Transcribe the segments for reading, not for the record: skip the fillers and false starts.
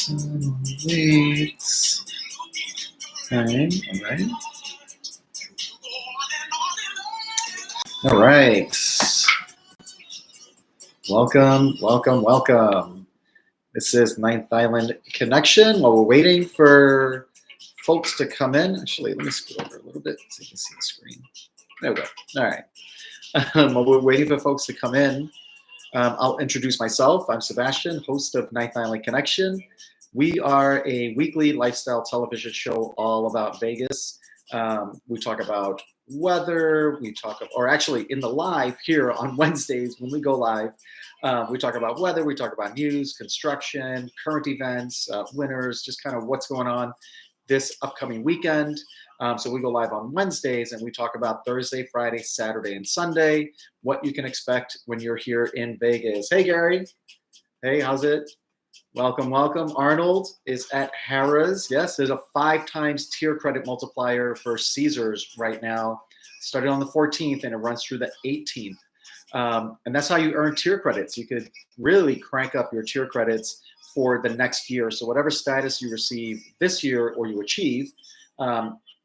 Wait. Okay, all right. Welcome. This is Ninth Island Connection. While we're waiting for folks to come in, actually, let me scroll over a little bit so you can see the screen. There we go. All right. While we're waiting for folks to come in, I'll introduce myself. I'm Sebastian, host of Ninth Island Connection. We are a weekly lifestyle television show all about Vegas. We talk about weather, or actually in the live here on Wednesdays when we go live, we talk about weather, we talk about news, construction, current events, winners, just kind of what's going on this upcoming weekend. So we go live on Wednesdays and we talk about Thursday, Friday, Saturday, and Sunday, what you can expect when you're here in Vegas. Hey, Gary. Hey, how's it? Welcome. Arnold is at Harrah's. Yes, there's a 5 times tier credit multiplier for Caesars right now. Started on the 14th and it runs through the 18th. And that's how you earn tier credits. You could really crank up your tier credits for the next year. So whatever status you receive this year or you achieve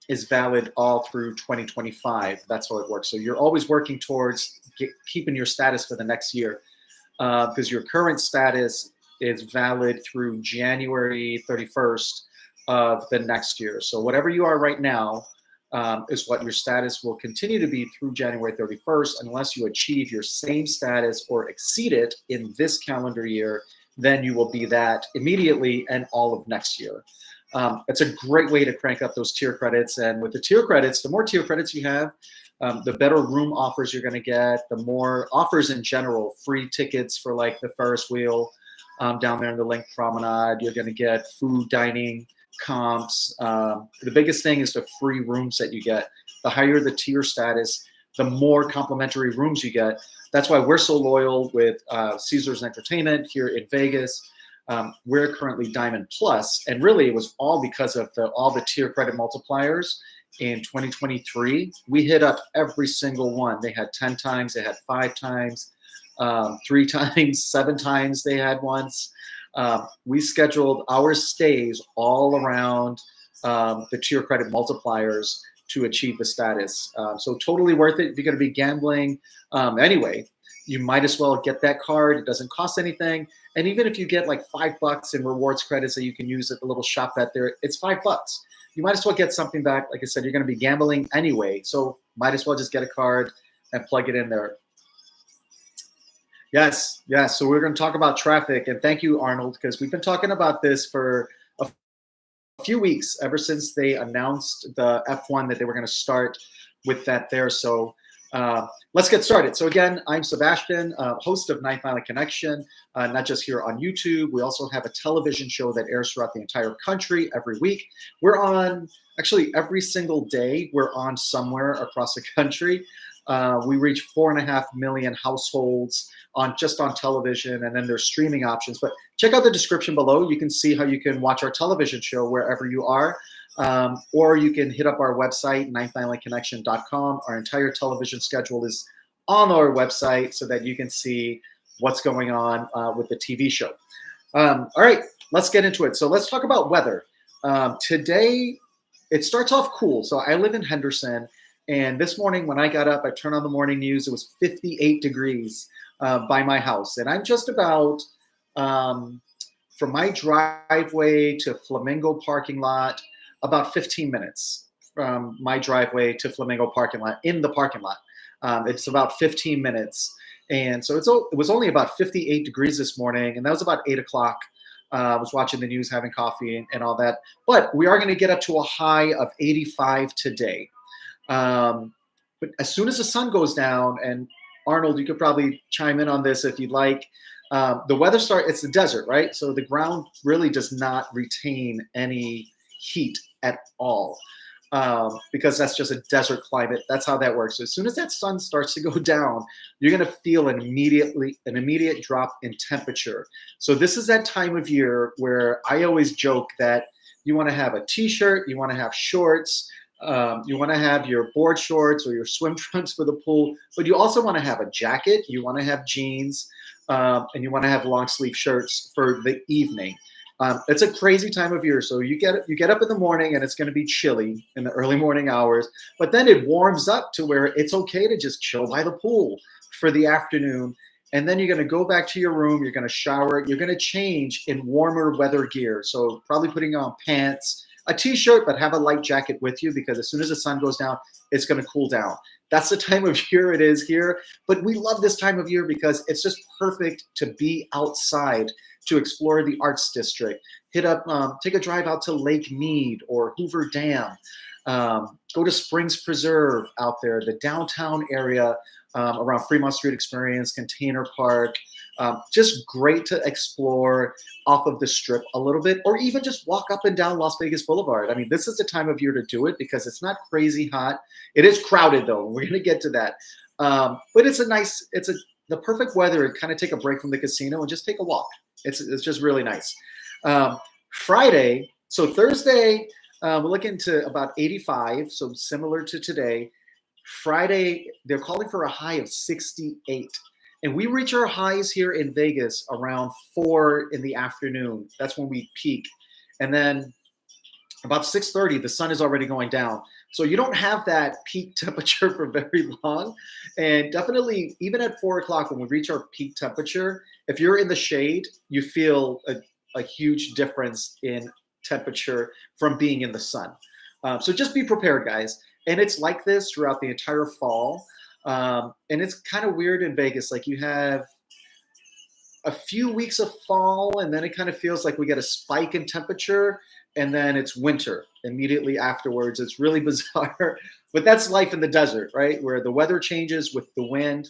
is valid all through 2025. That's how it works. So you're always working towards keeping your status for the next year because your current status is valid through January 31st of the next year. So whatever you are right now is what your status will continue to be through January 31st unless you achieve your same status or exceed it in this calendar year. Then you will be that immediately and all of next year. It's a great way to crank up those tier credits. And with the tier credits, the more tier credits you have, the better room offers you're going to get, the more offers in general, free tickets for like the Ferris wheel down there in the Link Promenade. You're going to get food, dining, comps. The biggest thing is the free rooms that you get. The higher the tier status, the more complimentary rooms you get. That's why we're so loyal with Caesars Entertainment here in Vegas. We're currently Diamond Plus, and really it was all because of all the tier credit multipliers in 2023. We hit up every single one. They had 10 times, they had 5 times, 3 times, 7 times they had once. We scheduled our stays all around the tier credit multipliers to achieve the status. So totally worth it. If you're going to be gambling anyway, you might as well get that card. It doesn't cost anything. And even if you get like $5 in rewards credits that you can use at the little shop bet there, it's $5. You might as well get something back. Like I said, you're going to be gambling anyway. So might as well just get a card and plug it in there. Yes. So we're going to talk about traffic. And thank you, Arnold, because we've been talking about this for a few weeks, ever since they announced the F1 that they were going to start with that there. So let's get started. So again, I'm Sebastian, host of Ninth Island Connection, not just here on YouTube. We also have a television show that airs throughout the entire country every week. We're on, actually every single day, we're on somewhere across the country. We reach 4.5 million households just on television, and then there's streaming options. But check out the description below. You can see how you can watch our television show wherever you are. Or you can hit up our website, ninthislandconnection.com. Our entire television schedule is on our website so that you can see what's going on with the TV show. All right, let's get into it. So let's talk about weather. Today, it starts off cool. So I live in Henderson, and this morning when I got up, I turned on the morning news. It was 58 degrees by my house. And I'm just about, from my driveway to Flamingo parking lot, about 15 minutes from my driveway to Flamingo parking lot, in the parking lot. It's about 15 minutes. And so it was only about 58 degrees this morning, and that was about 8 o'clock. I was watching the news, having coffee and all that. But we are going to get up to a high of 85 today. But as soon as the sun goes down, and Arnold, you could probably chime in on this if you'd like, the weather it's the desert, right? So the ground really does not retain any heat at all because that's just a desert climate. That's how that works. So as soon as that sun starts to go down, you're going to feel an immediate drop in temperature. So this is that time of year where I always joke that you want to have a t-shirt, you want to have shorts, you want to have your board shorts or your swim trunks for the pool, but you also want to have a jacket, you want to have jeans, and you want to have long sleeve shirts for the evening. It's a crazy time of year. So you get up in the morning and it's going to be chilly in the early morning hours, but then it warms up to where it's okay to just chill by the pool for the afternoon. And then you're going to go back to your room. You're going to shower. You're going to change in warmer weather gear. So probably putting on pants, a t-shirt, but have a light jacket with you, because as soon as the sun goes down, it's going to cool down. That's the time of year it is here. But we love this time of year because it's just perfect to be outside, to explore the Arts District, hit up, take a drive out to Lake Mead or Hoover Dam, go to Springs Preserve out there, the downtown area around Fremont Street Experience, Container Park. Just great to explore off of the Strip a little bit, or even just walk up and down Las Vegas Boulevard. I mean, this is the time of year to do it because it's not crazy hot. It is crowded though. We're going to get to that. But it's the perfect weather to kind of take a break from the casino and just take a walk. It's just really nice. Friday, so Thursday, we're looking to about 85, so similar to today. Friday, they're calling for a high of 68. And we reach our highs here in Vegas around 4 in the afternoon. That's when we peak. And then about 6:30, the sun is already going down. So you don't have that peak temperature for very long. And definitely, even at 4 o'clock, when we reach our peak temperature, if you're in the shade, you feel a huge difference in temperature from being in the sun. So just be prepared, guys. And it's like this throughout the entire fall. And it's kind of weird in Vegas. Like you have a few weeks of fall, and then it kind of feels like we get a spike in temperature, and then it's winter immediately afterwards. It's really bizarre, but that's life in the desert, right? Where the weather changes with the wind.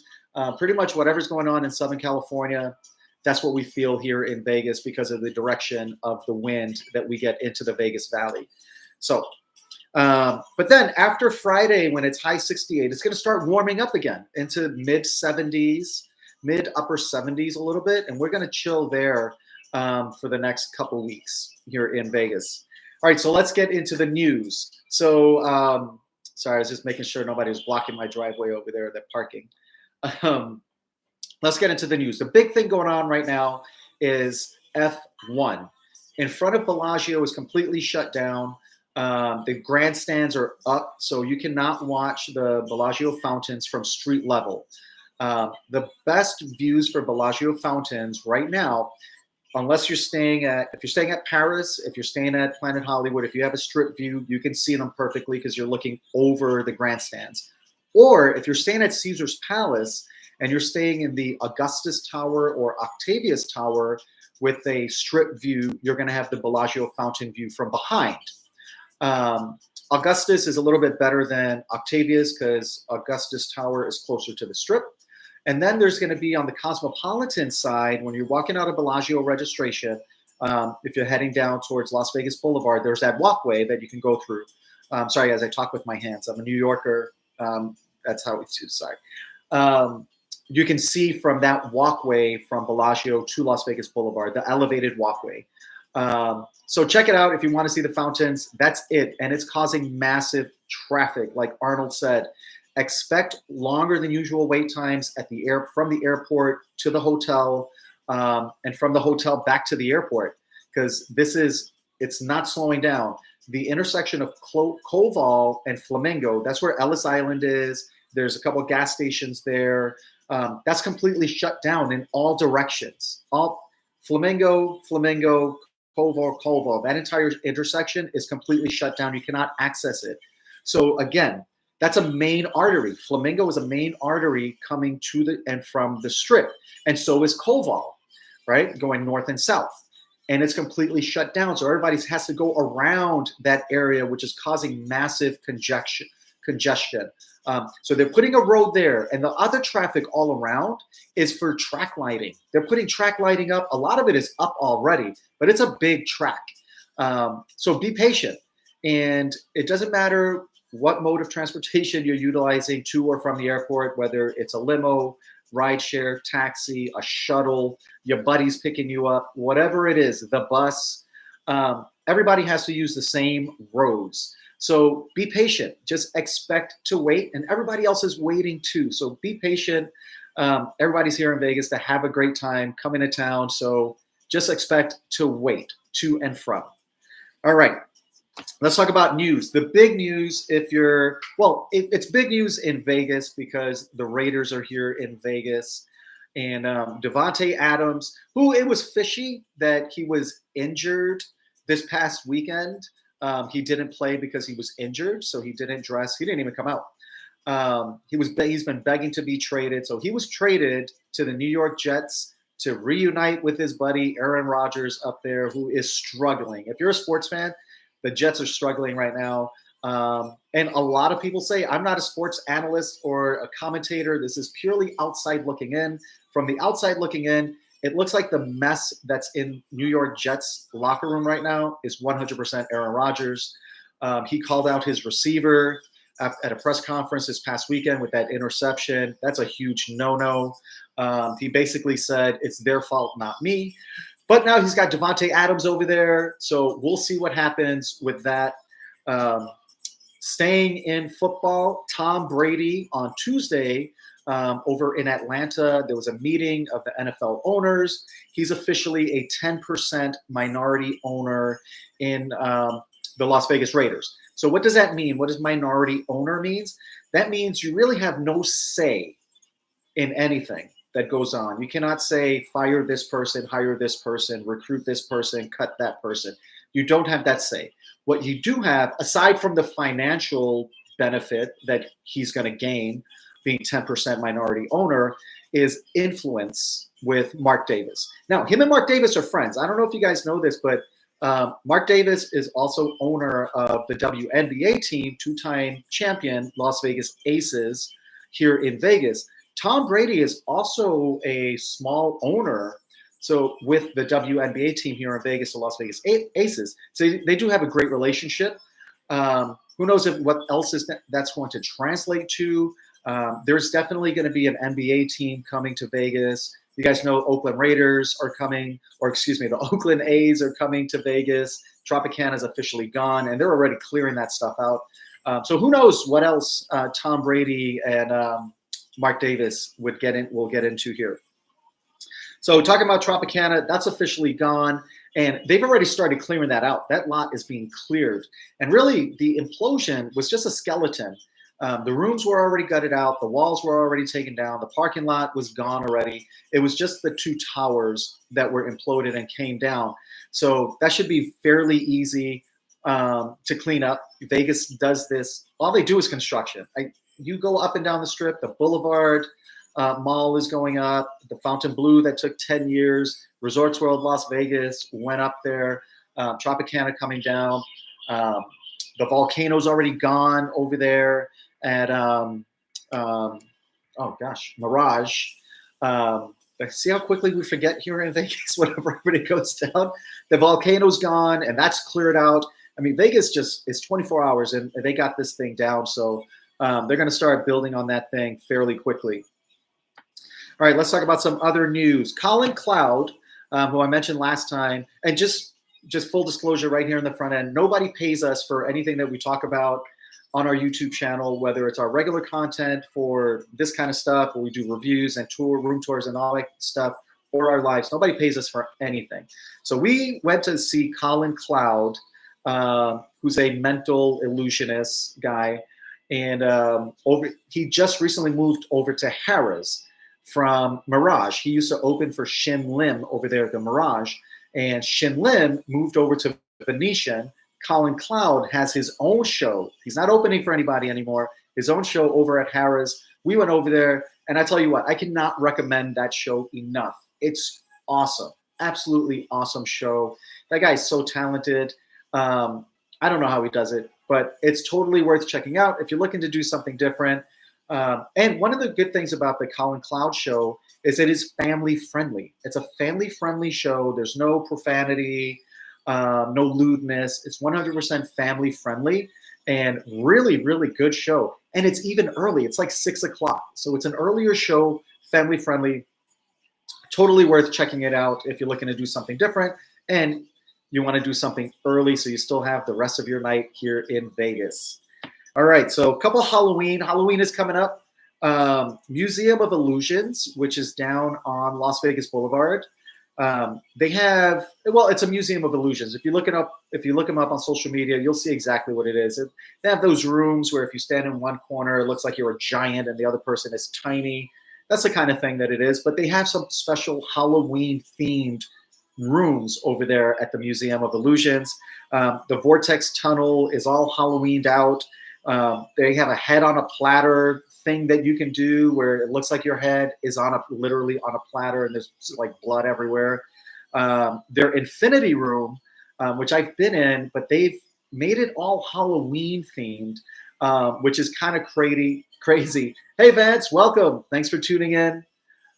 Pretty much whatever's going on in Southern California, that's what we feel here in Vegas because of the direction of the wind that we get into the Vegas Valley. So, but then after Friday, when it's high 68, it's going to start warming up again into mid 70s, mid upper 70s a little bit. And we're going to chill there for the next couple weeks here in Vegas. All right, so let's get into the news. So, sorry, I was just making sure nobody was blocking my driveway over there, that parking. Let's get into the news. The big thing going on right now is F1. In front of Bellagio is completely shut down. The grandstands are up, so you cannot watch the Bellagio fountains from street level. The best views for Bellagio fountains right now, unless you're staying at Paris, if you're staying at Planet Hollywood, if you have a strip view, you can see them perfectly because you're looking over the grandstands. Or if you're staying at Caesar's Palace and you're staying in the Augustus Tower or Octavius Tower with a strip view, you're going to have the Bellagio fountain view from behind. Augustus is a little bit better than Octavius because Augustus Tower is closer to the strip. And then there's going to be on the Cosmopolitan side, when you're walking out of Bellagio registration, if you're heading down towards Las Vegas Boulevard, there's that walkway that you can go through. Sorry, guys, I talk with my hands. I'm a New Yorker. That's how it's used. Sorry. You can see from that walkway from Bellagio to Las Vegas Boulevard, the elevated walkway. So check it out if you want to see the fountains. That's it. And it's causing massive traffic. Like Arnold said, expect longer than usual wait times at the from the airport to the hotel, and from the hotel back to the airport, because it's not slowing down. The intersection of Koval and Flamingo, that's where Ellis Island is. There's a couple of gas stations there. That's completely shut down in all directions. All Flamingo, Koval, that entire intersection is completely shut down. You cannot access it. So again, that's a main artery. Flamingo is a main artery coming to the and from the strip. And so is Koval, right? Going north and south. And it's completely shut down. So everybody has to go around that area, which is causing massive congestion. So they're putting a road there, and the other traffic all around is for track lighting. They're putting track lighting up. A lot of it is up already, but it's a big track. So be patient. And it doesn't matter what mode of transportation you're utilizing to or from the airport, whether it's a limo, rideshare, taxi, a shuttle, your buddy's picking you up, whatever it is, the bus, everybody has to use the same roads. So be patient, just expect to wait, and everybody else is waiting too. So be patient. Everybody's here in Vegas to have a great time, come into town. So just expect to wait. to and from. All right. Let's talk about news. The big news, it's big news in Vegas because the Raiders are here in Vegas. And Davante Adams, who it was fishy that he was injured this past weekend. He didn't play because he was injured, so he didn't dress. He didn't even come out. He's been begging to be traded. So he was traded to the New York Jets to reunite with his buddy Aaron Rodgers up there, who is struggling. If you're a sports fan, the Jets are struggling right now. And a lot of people say, I'm not a sports analyst or a commentator. This is purely outside looking in. From the outside looking in, it looks like the mess that's in New York Jets locker room right now is 100% Aaron Rodgers. He called out his receiver at a press conference this past weekend with that interception. That's a huge no-no. He basically said, it's their fault, not me. But now he's got Davante Adams over there, so we'll see what happens with that. Staying in football, Tom Brady on Tuesday over in Atlanta, there was a meeting of the NFL owners. He's officially a 10% minority owner in the Las Vegas Raiders. So what does that mean? What does minority owner means? That means you really have no say in anything that goes on. You cannot say fire this person, hire this person, recruit this person, cut that person. You don't have that say. What you do have, aside from the financial benefit that he's going to gain being 10% minority owner, is influence with Mark Davis. Now, him and Mark Davis are friends. I don't know if you guys know this, but Mark Davis is also owner of the WNBA team, two-time champion Las Vegas Aces here in Vegas. Tom Brady is also a small owner, so with the WNBA team here in Vegas, the Las Vegas Aces. So they do have a great relationship. Who knows what else that's going to translate to? There's definitely going to be an NBA team coming to Vegas. You guys know Oakland Raiders are coming, the Oakland A's are coming to Vegas. Tropicana is officially gone, and they're already clearing that stuff out. So who knows what else Tom Brady and Mark Davis will get into here. So talking about Tropicana, that's officially gone, and they've already started clearing that out. That lot is being cleared. And really, the implosion was just a skeleton. The rooms were already gutted out. The walls were already taken down. The parking lot was gone already. It was just the two towers that were imploded and came down. So that should be fairly easy to clean up. Vegas does this. All they do is construction. You go up and down the strip, the Boulevard Mall is going up, the Fountain Blue that took 10 years, Resorts World Las Vegas went up there, Tropicana coming down, the volcano's already gone over there at, Mirage. See how quickly we forget here in Vegas whenever everybody goes down? The volcano's gone, and that's cleared out. I mean, Vegas just is 24 hours, and they got this thing down, so they're going to start building on that thing fairly quickly. All right, let's talk about some other news. Colin Cloud, who I mentioned last time, and just full disclosure right here in the front end, nobody pays us for anything that we talk about on our YouTube channel, whether it's our regular content for this kind of stuff, where we do reviews and room tours and all that stuff, or our lives. Nobody pays us for anything. So we went to see Colin Cloud, who's a mental illusionist guy, and he just recently moved over to Harrah's from Mirage. He used to open for Shin Lim over there at the Mirage, and Shin Lim moved over to Venetian. Colin Cloud has his own show. He's not opening for anybody anymore. His own show over at Harrah's. We went over there, and I tell you what, I cannot recommend that show enough. It's awesome. Absolutely awesome show. That guy is so talented. I don't know how he does it, but it's totally worth checking out if you're looking to do something different. And one of the good things about the Colin Cloud show is it is family friendly. It's a family friendly show. There's no profanity, no lewdness. It's 100% family friendly and really, really good show. And it's even early. It's like 6 o'clock. So it's an earlier show, family friendly. Totally worth checking it out if you're looking to do something different and you want to do something early so you still have the rest of your night here in Vegas. All right, so a couple of Halloween. Halloween is coming up. Museum of Illusions, which is down on Las Vegas Boulevard. They have, well, it's a museum of illusions. If you look them up on social media, you'll see exactly what it is. They have those rooms where if you stand in one corner, it looks like you're a giant and the other person is tiny. That's the kind of thing that it is. But they have some special Halloween themed rooms over there at the Museum of Illusions. The Vortex Tunnel is all Halloweened out. They have a head on a platter thing that you can do where it looks like your head is literally on a platter and there's like blood everywhere. Their Infinity Room, which I've been in, but they've made it all Halloween themed, which is kind of crazy. Hey Vance, welcome. Thanks for tuning in.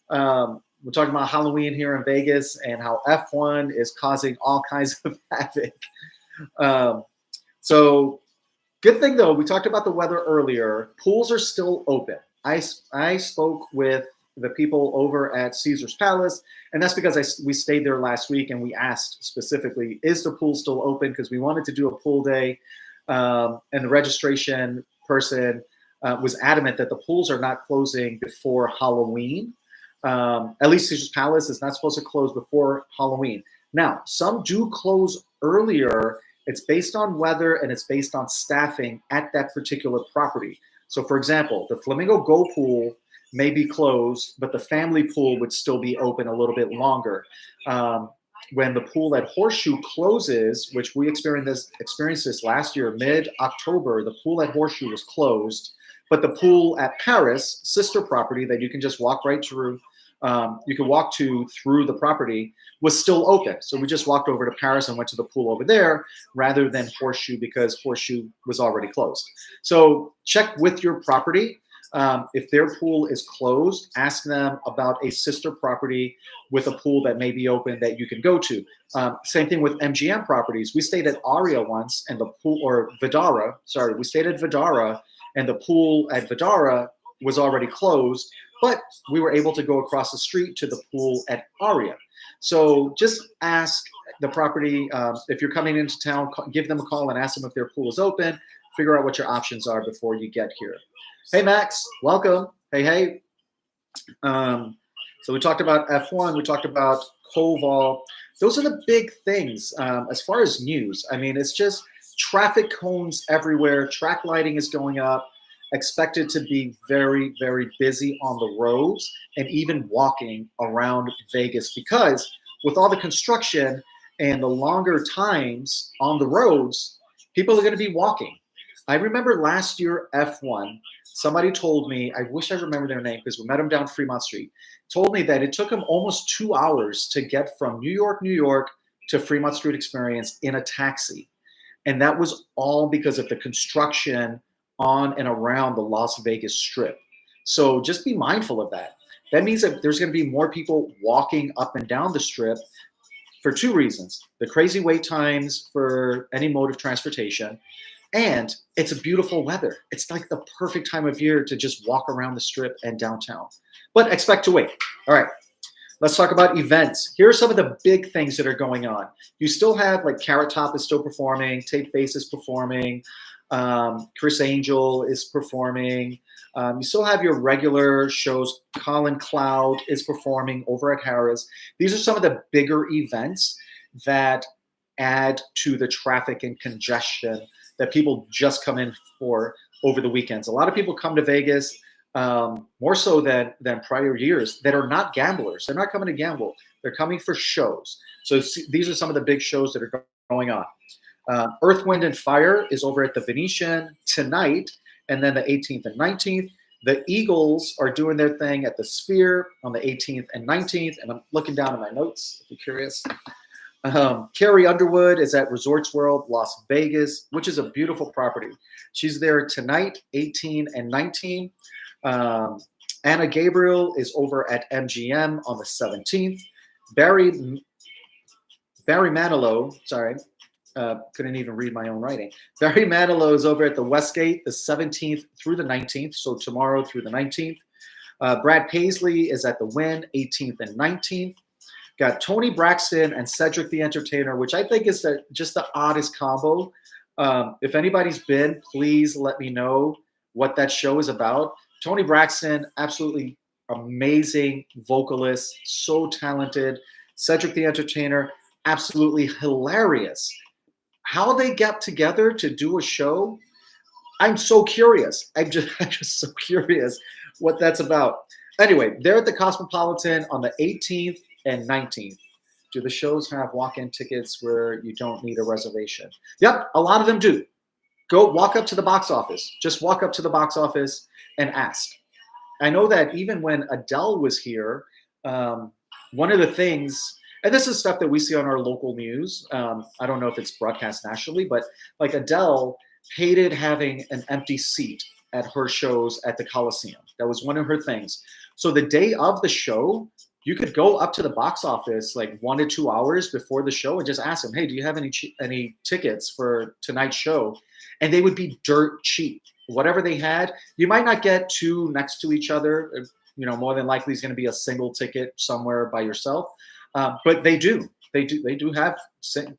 We're talking about Halloween here in Vegas and how F1 is causing all kinds of havoc. So good thing though, we talked about the weather earlier. Pools are still open. I spoke with the people over at Caesar's Palace, and that's because we stayed there last week and we asked specifically, is the pool still open? Because we wanted to do a pool day, and the registration person was adamant that the pools are not closing before Halloween. At least Caesar's Palace is not supposed to close before Halloween. Now, some do close earlier. It's based on weather and it's based on staffing at that particular property. So for example, the Flamingo Go pool may be closed, but the family pool would still be open a little bit longer. When the pool at Horseshoe closes, which we experienced this last year, mid-October, the pool at Horseshoe was closed, but the pool at Paris, sister property that you can just walk right through, you can walk through the property, was still open. So we just walked over to Paris and went to the pool over there rather than Horseshoe because Horseshoe was already closed. So check with your property. If their pool is closed, ask them about a sister property with a pool that may be open that you can go to. Same thing with MGM properties. We stayed at Aria once and the pool, or Vidara, sorry, we stayed at Vidara and the pool at Vidara was already closed, but we were able to go across the street to the pool at Aria. So just ask the property, if you're coming into town, give them a call and ask them if their pool is open, figure out what your options are before you get here. Hey, Max, welcome. Hey. So we talked about F1, we talked about Koval. Those are the big things as far as news. I mean, it's just traffic cones everywhere. Track lighting is going up. Expected to be very, very busy on the roads and even walking around Vegas because with all the construction and the longer times on the roads, people are going to be walking. I remember last year, F1, somebody told me, I wish I remember their name because we met them down Fremont Street, told me that it took them almost 2 hours to get from New York to Fremont Street Experience in a taxi. And that was all because of the construction on and around the Las Vegas Strip. So just be mindful of that. That means that there's going to be more people walking up and down the Strip for two reasons. The crazy wait times for any mode of transportation, and it's a beautiful weather. It's like the perfect time of year to just walk around the Strip and downtown. But expect to wait. All right, let's talk about events. Here are some of the big things that are going on. You still have like Carrot Top is still performing, Take Face is performing, Chris Angel is performing. You still have your regular shows. Colin Cloud is performing over at Harrah's. These are some of the bigger events that add to the traffic and congestion that people just come in for over the weekends. A lot of people come to Vegas more so than prior years that are not gamblers. They're not coming to gamble. They're coming for shows. So these are some of the big shows that are going on. Earth, Wind, and Fire is over at the Venetian tonight, and then the 18th and 19th. The Eagles are doing their thing at the Sphere on the 18th and 19th, and I'm looking down at my notes if you're curious. Carrie Underwood is at Resorts World Las Vegas, which is a beautiful property. She's there tonight, 18 and 19. Anna Gabriel is over at MGM on the 17th. Barry Manilow, sorry. Couldn't even read my own writing. Barry Manilow is over at the Westgate the 17th through the 19th, so tomorrow through the 19th. Brad Paisley is at the Wynn, 18th and 19th. Got Tony Braxton and Cedric the Entertainer, which I think is just the oddest combo. If anybody's been, please let me know what that show is about. Tony Braxton, absolutely amazing vocalist, so talented. Cedric the Entertainer, absolutely hilarious. How they get together to do a show, I'm so curious. I'm just so curious what that's about. Anyway, they're at the Cosmopolitan on the 18th and 19th. Do the shows have walk-in tickets where you don't need a reservation? Yep, a lot of them do. Go walk up to the box office. Just walk up to the box office and ask. I know that even when Adele was here, one of the things, and this is stuff that we see on our local news. I don't know if it's broadcast nationally, but like Adele hated having an empty seat at her shows at the Coliseum. That was one of her things. So the day of the show, you could go up to the box office like 1 to 2 hours before the show and just ask them, hey, do you have any tickets for tonight's show? And they would be dirt cheap. Whatever they had, you might not get two next to each other. More than likely it's going to be a single ticket somewhere by yourself. But they do have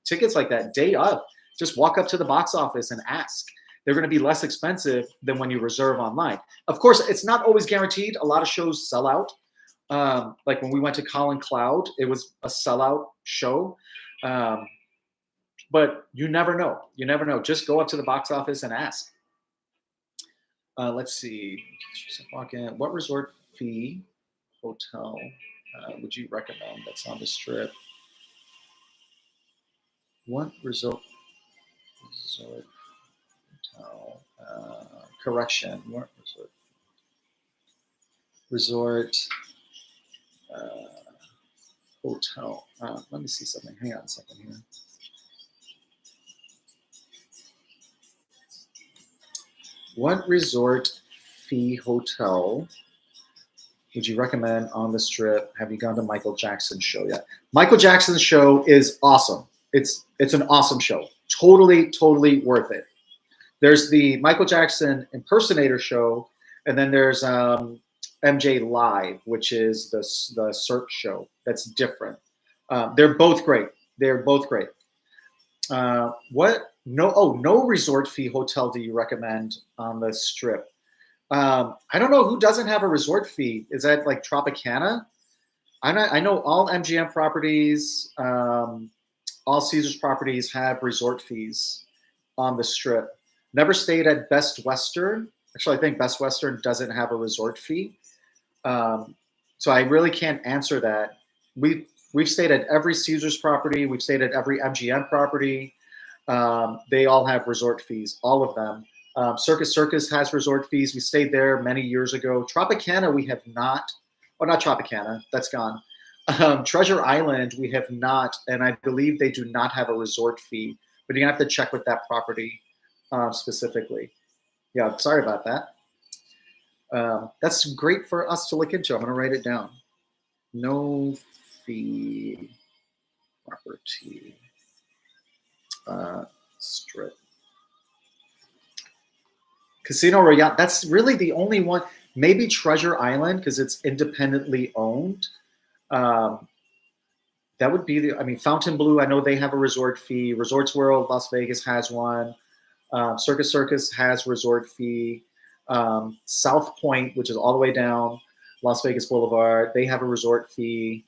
tickets like that day of. Just walk up to the box office and ask. They're going to be less expensive than when you reserve online. Of course, it's not always guaranteed. A lot of shows sell out. Like when we went to Colin Cloud, it was a sellout show. But you never know. You never know. Just go up to the box office and ask. Let's see. Walk in. What resort fee hotel would you recommend that's on the Strip? What resort hotel? Correction. What resort hotel? Let me see something. Hang on a second here. What resort fee hotel would you recommend on the Strip? Have you gone to Michael Jackson's show yet? Michael Jackson's show is awesome. It's an awesome show. Totally worth it. There's the Michael Jackson impersonator show, and then there's MJ Live, which is the Cirque show. That's different. They're both great. No resort fee hotel do you recommend on the Strip? I don't know who doesn't have a resort fee. Is that like Tropicana? I know all MGM properties, all Caesars properties have resort fees on the Strip. Never stayed at Best Western. Actually, I think Best Western doesn't have a resort fee. So I really can't answer that. We've stayed at every Caesars property. We've stayed at every MGM property. They all have resort fees, all of them. Circus has resort fees. We stayed there many years ago. Tropicana, we have not. Oh, not Tropicana. That's gone. Treasure Island, we have not. And I believe they do not have a resort fee. But you're going to have to check with that property specifically. Yeah, sorry about that. That's great for us to look into. I'm going to write it down. No fee property. Strip. Casino Royale, that's really the only one. Maybe Treasure Island because it's independently owned. That would be Fontainebleau, I know they have a resort fee. Resorts World, Las Vegas has one. Circus has resort fee. South Point, which is all the way down Las Vegas Boulevard, they have a resort fee.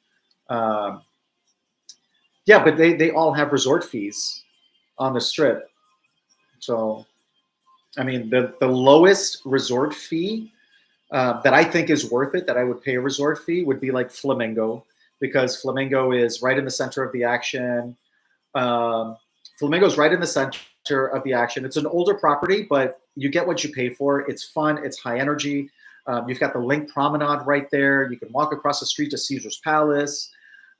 Yeah, but they all have resort fees on the Strip. So, the lowest resort fee that I think is worth it, that I would pay a resort fee, would be like Flamingo, because Flamingo is right in the center of the action. Flamingo's right in the center of the action. It's an older property, but you get what you pay for. It's fun. It's high energy. You've got the Link Promenade right there. You can walk across the street to Caesar's Palace.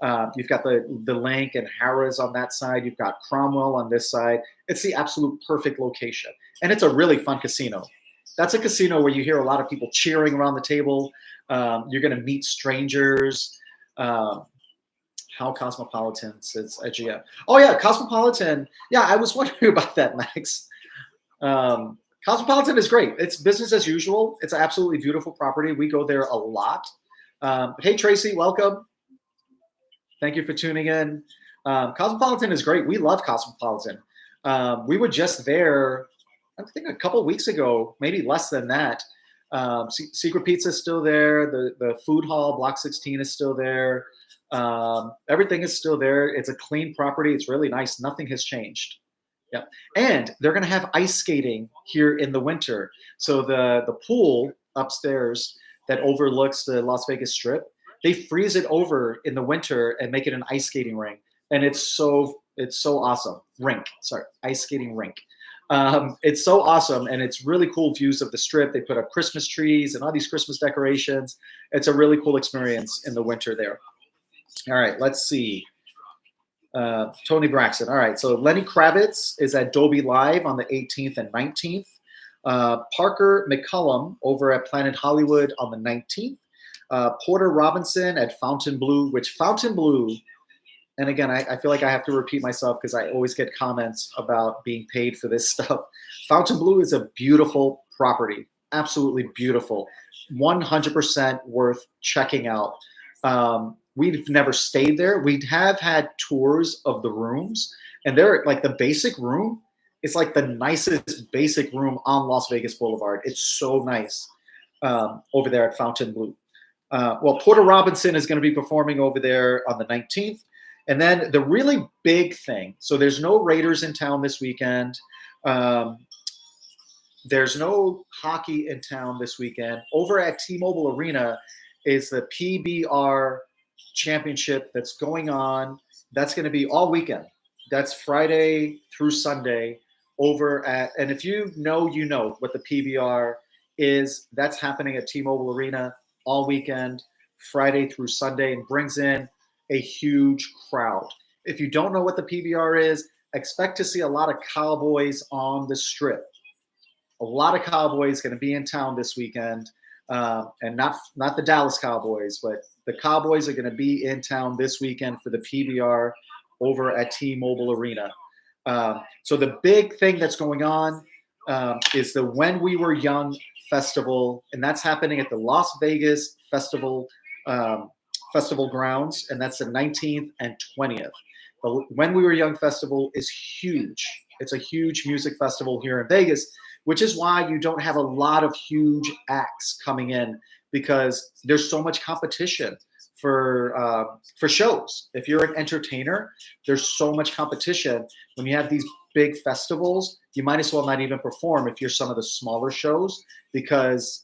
You've got the Link and Harrah's on that side. You've got Cromwell on this side. It's the absolute perfect location. And it's a really fun casino. That's a casino where you hear a lot of people cheering around the table. You're going to meet strangers. How Cosmopolitan sits at GM. Oh, yeah, Cosmopolitan. Yeah, I was wondering about that, Max. Cosmopolitan is great. It's business as usual. It's an absolutely beautiful property. We go there a lot. Hey, Tracy, welcome. Thank you for tuning in. Cosmopolitan is great. We love Cosmopolitan. We were just there, I think a couple of weeks ago, maybe less than that. Secret Pizza is still there. The food hall, Block 16, is still there. Everything is still there. It's a clean property. It's really nice. Nothing has changed. Yeah, and they're going to have ice skating here in the winter. So the pool upstairs that overlooks the Las Vegas Strip, they freeze it over in the winter and make it an ice skating rink. And it's so awesome. Ice skating rink. It's so awesome, and it's really cool views of the Strip. They put up Christmas trees and all these Christmas decorations. It's a really cool experience in the winter there. All right, let's see. Tony Braxton. All right, so Lenny Kravitz is at Dolby Live on the 18th and 19th. Parker McCullum over at Planet Hollywood on the 19th. Porter Robinson at Fontainebleau, which Fontainebleau, and again, I feel like I have to repeat myself because I always get comments about being paid for this stuff. Fontainebleau is a beautiful property, absolutely beautiful, 100% worth checking out. We've never stayed there. We have had tours of the rooms, and they're like the basic room. It's like the nicest basic room on Las Vegas Boulevard. It's so nice over there at Fontainebleau. Well, Porter Robinson is going to be performing over there on the 19th. And then the really big thing, so there's no Raiders in town this weekend. There's no hockey in town this weekend. Over at T-Mobile Arena is the PBR Championship that's going on. That's going to be all weekend. That's Friday through Sunday over at, and if you know what the PBR is, that's happening at T-Mobile Arena all weekend, Friday through Sunday, and brings in a huge crowd. If you don't know what the PBR is, expect to see a lot of Cowboys on the Strip. A lot of Cowboys going to be in town this weekend, and not the Dallas Cowboys, but the Cowboys are going to be in town this weekend for the PBR over at T-Mobile Arena. So the big thing that's going on is the When We Were Young Festival, and that's happening at the Las Vegas Festival grounds, and that's the 19th and 20th. The When We Were Young Festival is huge. It's a huge music festival here in Vegas, which is why you don't have a lot of huge acts coming in, because there's so much competition for shows. If you're an entertainer, there's so much competition. When you have these big festivals, you might as well not even perform if you're some of the smaller shows, because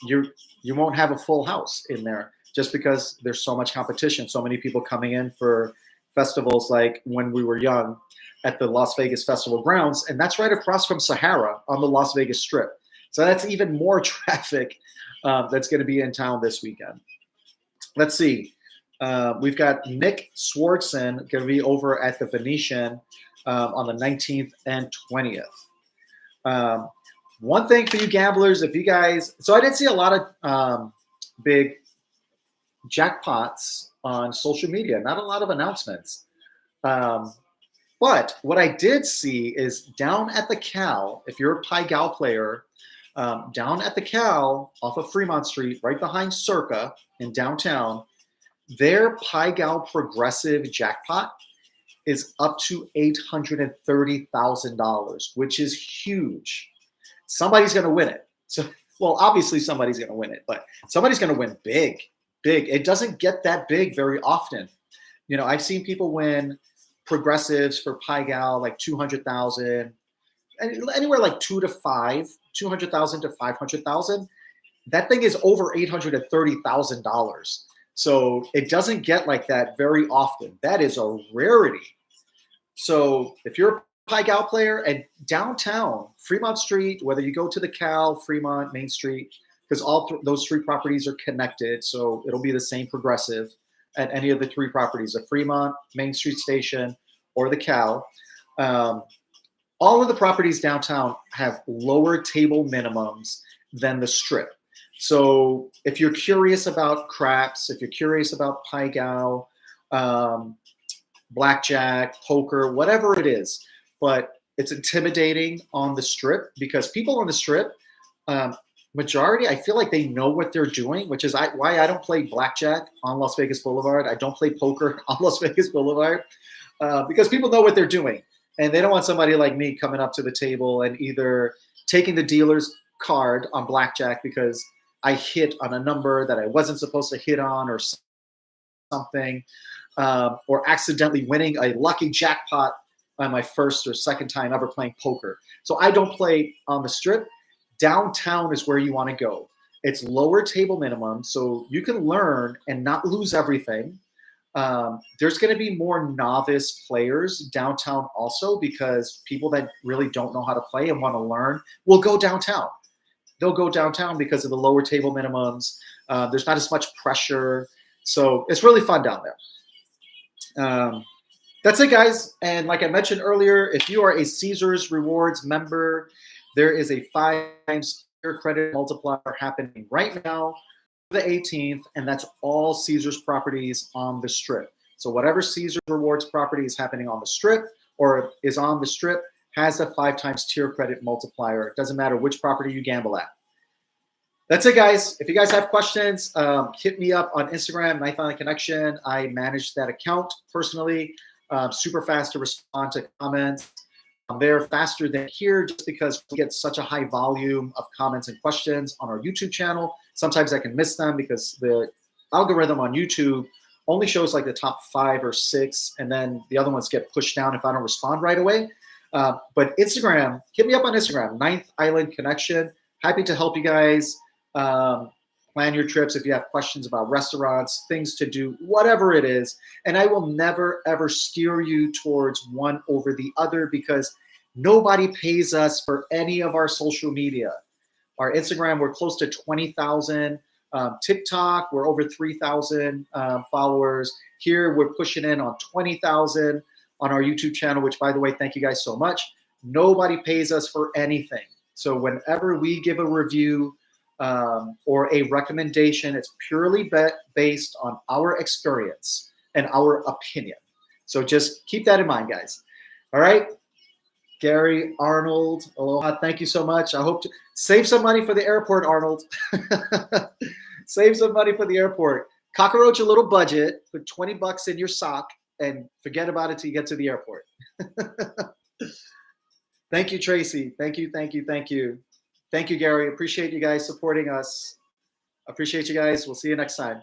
you won't have a full house in there, just because there's so much competition, so many people coming in for festivals like When We Were Young at the Las Vegas Festival grounds, and that's right across from Sahara on the Las Vegas Strip. So that's even more traffic that's going to be in town this weekend. Let's see. We've got Nick Swartzen going to be over at the Venetian on the 19th and 20th. One thing for you gamblers, if you guys, so I didn't see a lot of big jackpots on social media, not a lot of announcements. But what I did see is down at the Cal, if you're a Pai Gow player, down at the Cal off of Fremont Street, right behind Circa in downtown, their Pai Gow progressive jackpot is up to $830,000, which is huge. Somebody's going to win it. So, well, obviously somebody's going to win it, but somebody's going to win big. It doesn't get that big very often. You know, I've seen people win progressives for Pai Gow like 200,000, and anywhere like 200,000 to 500,000. That thing is over $830,000. So it doesn't get like that very often. That is a rarity. So if you're a Pai Gow player and downtown, Fremont Street, whether you go to the Cal, Fremont, Main Street, because all those three properties are connected, so it'll be the same progressive at any of the three properties, the Fremont, Main Street Station, or the Cal. All of the properties downtown have lower table minimums than the Strip. So if you're curious about craps, if you're curious about Pai Gow, blackjack, poker, whatever it is, but it's intimidating on the Strip, because people on the Strip, majority, I feel like they know what they're doing, which is why I don't play blackjack on Las Vegas Boulevard. I don't play poker on Las Vegas Boulevard, because people know what they're doing. And they don't want somebody like me coming up to the table and either taking the dealer's card on blackjack because I hit on a number that I wasn't supposed to hit on or something, or accidentally winning a lucky jackpot on my first or second time ever playing poker. So I don't play on the Strip. Downtown is where you want to go. It's lower table minimum, so you can learn and not lose everything. There's going to be more novice players downtown also, because people that really don't know how to play and want to learn will go downtown. They'll go downtown because of the lower table minimums. There's not as much pressure. So it's really fun down there. That's it, guys. And like I mentioned earlier, if you are a Caesars Rewards member, there is a 5 times tier credit multiplier happening right now, the 18th, and that's all Caesars properties on the Strip. So whatever Caesars Rewards property is happening on the Strip or is on the Strip has a 5 times tier credit multiplier. It doesn't matter which property you gamble at. That's it, guys. If you guys have questions, hit me up on Instagram, Ninth Island Connection. I manage that account personally. Super fast to respond to comments. I'm there faster than here just because we get such a high volume of comments and questions on our YouTube channel. Sometimes I can miss them because the algorithm on YouTube only shows like the top 5 or 6, and then the other ones get pushed down if I don't respond right away. But Instagram, hit me up on Instagram, Ninth Island Connection. Happy to help you guys plan your trips if you have questions about restaurants, things to do, whatever it is. And I will never, ever steer you towards one over the other because nobody pays us for any of our social media. Our Instagram, we're close to 20,000. TikTok, we're over 3,000 followers. Here, we're pushing in on 20,000 on our YouTube channel, which, by the way, thank you guys so much. Nobody pays us for anything. So whenever we give a review, or a recommendation, it's purely based on our experience and our opinion. So just keep that in mind, guys. All right. Gary, Arnold, aloha. Thank you so much. I hope to save some money for the airport, Arnold. Save some money for the airport. Cockroach a little budget, put 20 bucks in your sock and forget about it till you get to the airport. Thank you, Tracy. Thank you, thank you, thank you. Thank you, Gary. Appreciate you guys supporting us. Appreciate you guys. We'll see you next time.